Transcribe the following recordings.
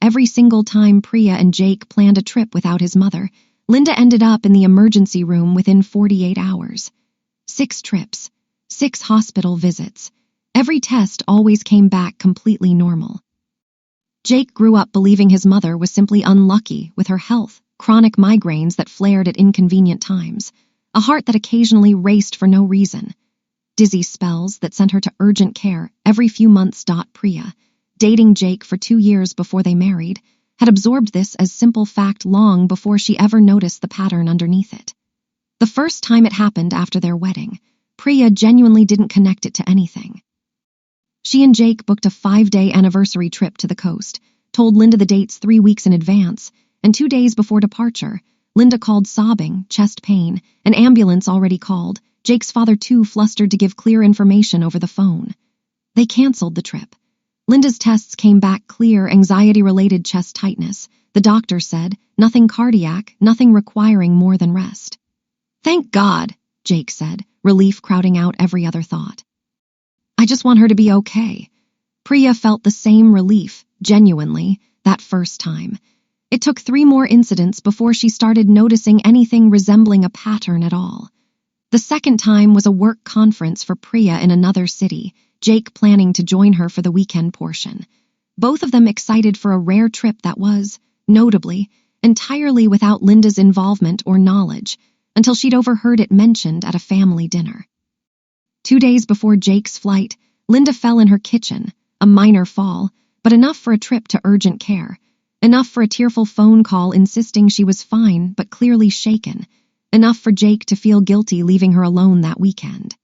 every single time Priya and Jake planned a trip without his mother, Linda ended up in the emergency room within 48 hours. 6 trips, 6 hospital visits. Every test always came back completely normal. Jake grew up believing his mother was simply unlucky with her health, chronic migraines that flared at inconvenient times, a heart that occasionally raced for no reason, dizzy spells that sent her to urgent care every few months. Priya, dating Jake for 2 years before they married, had absorbed this as simple fact long before she ever noticed the pattern underneath it. The first time it happened after their wedding, Priya genuinely didn't connect it to anything. She and Jake booked a 5-day anniversary trip to the coast, told Linda the dates 3 weeks in advance, and 2 days before departure, Linda called sobbing, chest pain, an ambulance already called, Jake's father too flustered to give clear information over the phone. They canceled the trip. Linda's tests came back clear, anxiety-related chest tightness. The doctor said, nothing cardiac, nothing requiring more than rest. Thank God, Jake said, relief crowding out every other thought. I just want her to be okay. Priya felt the same relief, genuinely, that first time. It took 3 more incidents before she started noticing anything resembling a pattern at all. The second time was a work conference for Priya in another city, Jake planning to join her for the weekend portion. Both of them excited for a rare trip that was, notably, entirely without Linda's involvement or knowledge, until she'd overheard it mentioned at a family dinner. 2 days before Jake's flight, Linda fell in her kitchen, a minor fall, but enough for a trip to urgent care, enough for a tearful phone call insisting she was fine but clearly shaken, enough for Jake to feel guilty leaving her alone that weekend.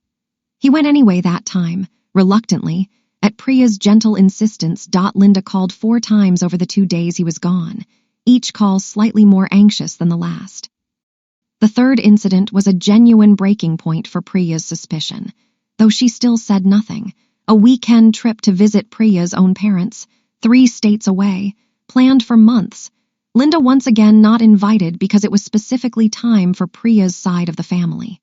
He went anyway that time, reluctantly, at Priya's gentle insistence. Linda called 4 times over the 2 days he was gone, each call slightly more anxious than the last. The third incident was a genuine breaking point for Priya's suspicion, though she still said nothing. A weekend trip to visit Priya's own parents, 3 states away, planned for months. Linda once again not invited because it was specifically time for Priya's side of the family.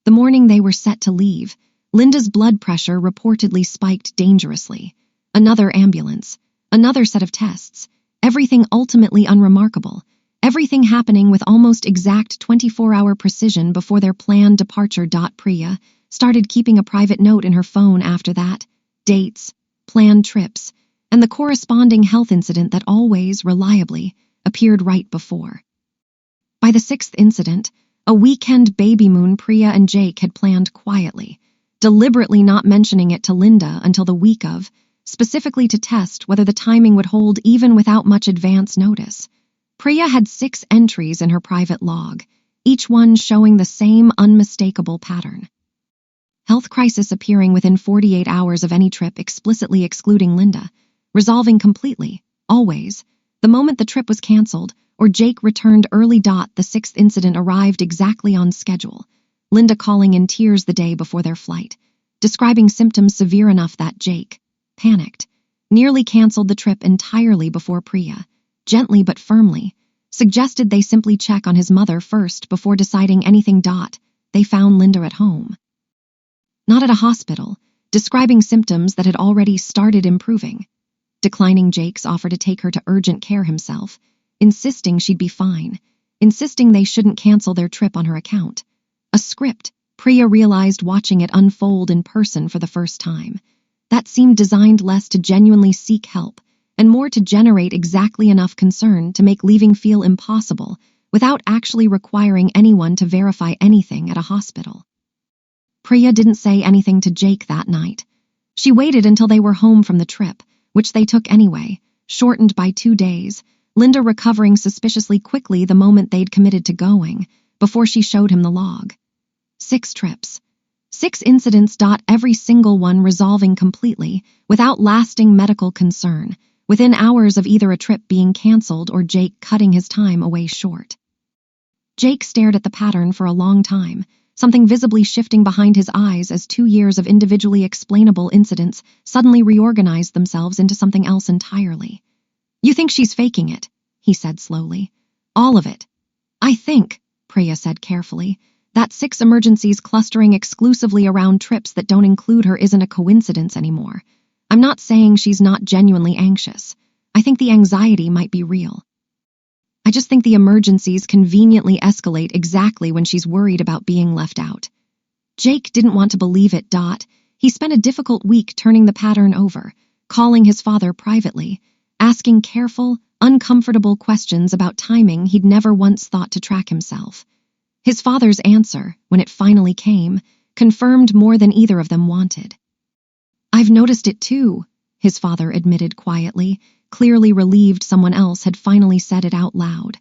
The morning they were set to leave, Linda's blood pressure reportedly spiked dangerously. Another ambulance, another set of tests, everything ultimately unremarkable, everything happening with almost exact 24-hour precision before their planned departure. Priya started keeping a private note in her phone after that, dates, planned trips, and the corresponding health incident that always, reliably, appeared right before. By the 6th incident, a weekend baby moon Priya and Jake had planned quietly, deliberately not mentioning it to Linda until the week of, specifically to test whether the timing would hold even without much advance notice. Priya had 6 entries in her private log, each one showing the same unmistakable pattern. Health crisis appearing within 48 hours of any trip, explicitly excluding Linda, resolving completely, always, the moment the trip was canceled or Jake returned early. The 6th incident arrived exactly on schedule, Linda calling in tears the day before their flight, describing symptoms severe enough that Jake, panicked, nearly canceled the trip entirely before Priya, gently but firmly, suggested they simply check on his mother first before deciding anything. They found Linda at home. Not at a hospital, describing symptoms that had already started improving, declining Jake's offer to take her to urgent care himself, insisting she'd be fine, insisting they shouldn't cancel their trip on her account. A script, Priya realized watching it unfold in person for the first time, that seemed designed less to genuinely seek help and more to generate exactly enough concern to make leaving feel impossible without actually requiring anyone to verify anything at a hospital. Priya didn't say anything to Jake that night. She waited until they were home from the trip, which they took anyway, shortened by 2 days, Linda recovering suspiciously quickly the moment they'd committed to going, before she showed him the log. 6 trips. 6 incidents. Every single one resolving completely, without lasting medical concern, within hours of either a trip being canceled or Jake cutting his time away short. Jake stared at the pattern for a long time, something visibly shifting behind his eyes as 2 years of individually explainable incidents suddenly reorganized themselves into something else entirely. You think she's faking it, he said slowly. All of it. I think, Priya said carefully, that 6 emergencies clustering exclusively around trips that don't include her isn't a coincidence anymore. I'm not saying she's not genuinely anxious. I think the anxiety might be real. I just think the emergencies conveniently escalate exactly when she's worried about being left out. Jake didn't want to believe it. He spent a difficult week turning the pattern over, calling his father privately, asking careful, uncomfortable questions about timing he'd never once thought to track himself. His father's answer, when it finally came, confirmed more than either of them wanted. "I've noticed it too," his father admitted quietly, clearly relieved someone else had finally said it out loud.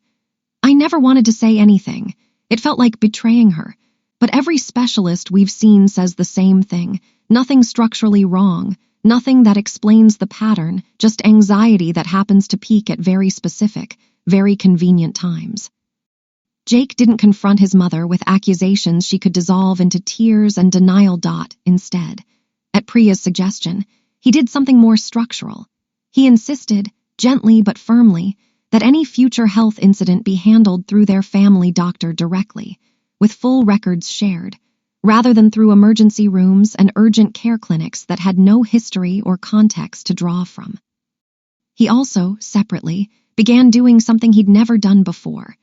"I never wanted to say anything. It felt like betraying her. But every specialist we've seen says the same thing. Nothing structurally wrong, nothing that explains the pattern, just anxiety that happens to peak at very specific, very convenient times." Jake didn't confront his mother with accusations she could dissolve into tears and denial. Instead, at Priya's suggestion, he did something more structural. He insisted, gently but firmly, that any future health incident be handled through their family doctor directly, with full records shared, rather than through emergency rooms and urgent care clinics that had no history or context to draw from. He also, separately, began doing something he'd never done before,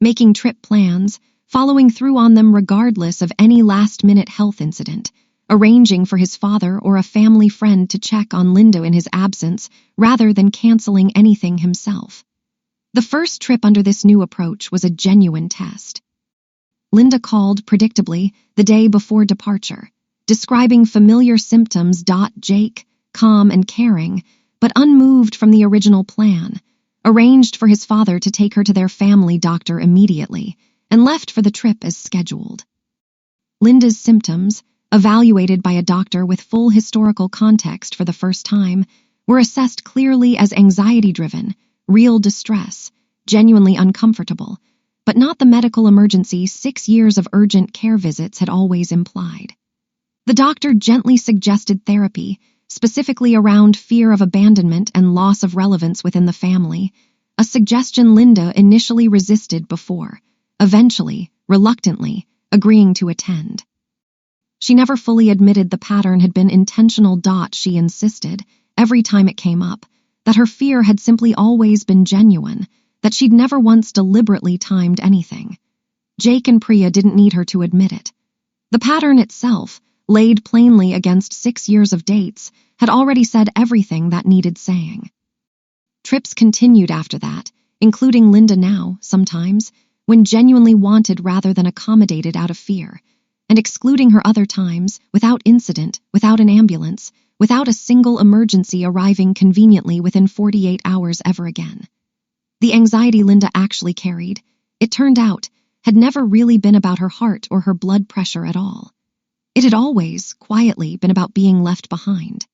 making trip plans, following through on them regardless of any last-minute health incident, arranging for his father or a family friend to check on Linda in his absence rather than canceling anything himself. The first trip under this new approach was a genuine test. Linda called, predictably, the day before departure, describing familiar symptoms. Jake, calm and caring, but unmoved from the original plan, arranged for his father to take her to their family doctor immediately, and left for the trip as scheduled. Linda's symptoms, evaluated by a doctor with full historical context for the first time, were assessed clearly as anxiety-driven, real distress, genuinely uncomfortable, but not the medical emergency 6 years of urgent care visits had always implied. The doctor gently suggested therapy, specifically around fear of abandonment and loss of relevance within the family, a suggestion Linda initially resisted before, eventually, reluctantly, agreeing to attend. She never fully admitted the pattern had been intentional. She insisted, every time it came up, that her fear had simply always been genuine, that she'd never once deliberately timed anything. Jake and Priya didn't need her to admit it. The pattern itself, laid plainly against 6 years of dates, had already said everything that needed saying. Trips continued after that, including Linda now, sometimes, when genuinely wanted rather than accommodated out of fear, and excluding her other times, without incident, without an ambulance, without a single emergency arriving conveniently within 48 hours ever again. The anxiety Linda actually carried, it turned out, had never really been about her heart or her blood pressure at all. It had always, quietly, been about being left behind.